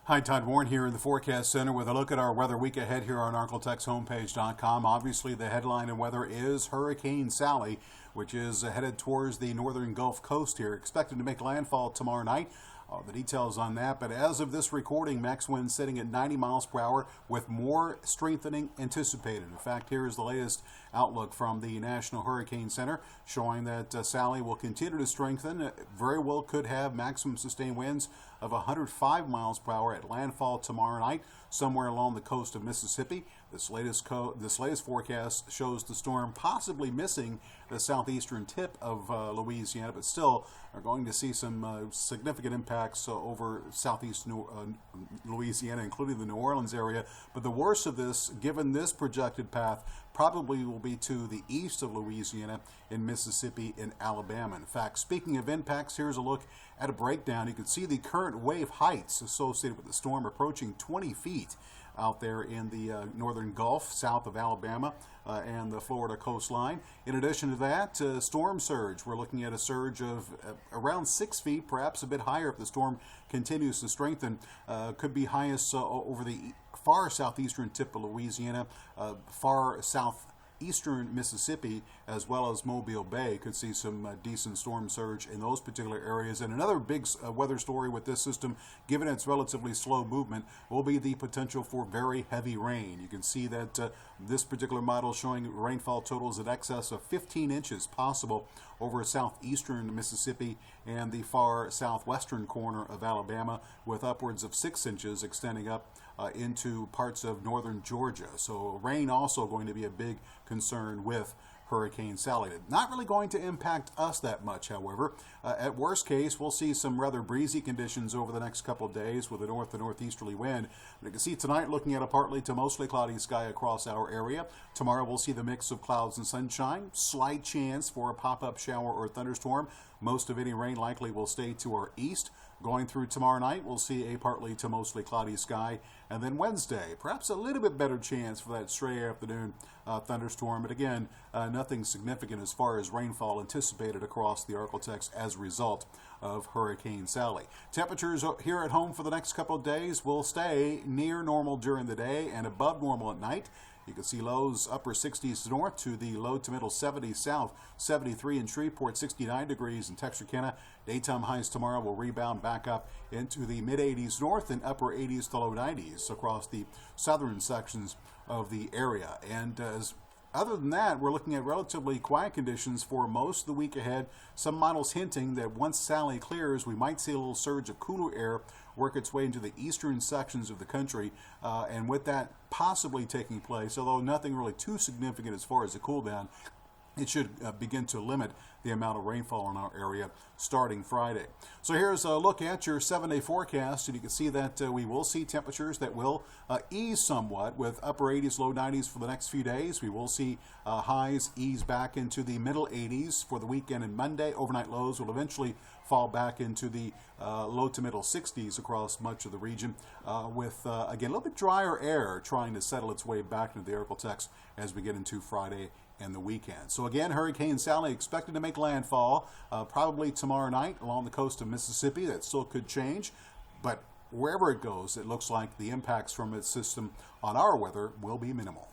Hi, Todd Warren here in the Forecast Center with a look at our weather week ahead here on ArkLaTexHomepage.com. Obviously, the headline in weather is Hurricane Sally, which is headed towards the northern Gulf Coast here, expected to make landfall tomorrow night. The details on that, but as of this recording, max wind sitting at 90 miles per hour with more strengthening anticipated. In fact, here is the latest outlook from the National Hurricane Center showing that Sally will continue to strengthen. Very well could have maximum sustained winds of 105 miles per hour at landfall tomorrow night, somewhere along the coast of Mississippi. This latest forecast shows the storm possibly missing the southeastern tip of Louisiana, but still are going to see some significant impacts over southeast Louisiana, including the New Orleans area. But the worst of this, given this projected path, probably will be to the east of Louisiana in Mississippi and Alabama. In fact, speaking of impacts, here's a look at a breakdown. You can see the current wave heights associated with the storm approaching 20 feet out there in the northern Gulf, south of Alabama and the Florida coastline. In addition to that, storm surge. We're looking at a surge of around 6 feet, perhaps a bit higher if the storm continues to strengthen. Could be highest over the far southeastern tip of Louisiana, far southeastern Mississippi, as well as Mobile Bay. Could see some decent storm surge in those particular areas. And another big weather story with this system, given its relatively slow movement, will be the potential for very heavy rain. You can see that this particular model showing rainfall totals in excess of 15 inches possible over southeastern Mississippi and the far southwestern corner of Alabama, with upwards of 6 inches extending up into parts of northern Georgia. So rain also going to be a big concern with Hurricane Sally. Not really going to impact us that much, however. At worst case, we'll see some rather breezy conditions over the next couple of days with a north to northeasterly wind. But you can see tonight looking at a partly to mostly cloudy sky across our area. Tomorrow we'll see the mix of clouds and sunshine. Slight chance for a pop-up shower or thunderstorm. Most of any rain likely will stay to our east. Going through tomorrow night, we'll see a partly to mostly cloudy sky. And then Wednesday, perhaps a little bit better chance for that stray afternoon thunderstorm. But again, nothing significant as far as rainfall anticipated across the ArkLaTex as a result of Hurricane Sally. Temperatures here at home for the next couple of days will stay near normal during the day and above normal at night. You can see lows upper 60s north to the low to middle 70s south, 73 in Shreveport, 69 degrees in Texarkana. Daytime highs tomorrow will rebound back up into the mid 80s north and upper 80s to low 90s across the southern sections of the area. And other than that, we're looking at relatively quiet conditions for most of the week ahead. Some models hinting that once Sally clears, we might see a little surge of cooler air work its way into the eastern sections of the country, and with that possibly taking place, although nothing really too significant as far as a cool down, it should begin to limit the amount of rainfall in our area starting Friday. So here's a look at your 7-day forecast, and you can see that we will see temperatures that will ease somewhat with upper 80s, low 90s for the next few days. We will see highs ease back into the middle 80s for the weekend and Monday. Overnight lows will eventually fall back into the low to middle 60s across much of the region, with, again, a little bit drier air trying to settle its way back into the ArkLaTex as we get into Friday and the weekend. So again, Hurricane Sally expected to make landfall probably tomorrow night along the coast of Mississippi. That still could change, but wherever it goes, it looks like the impacts from its system on our weather will be minimal.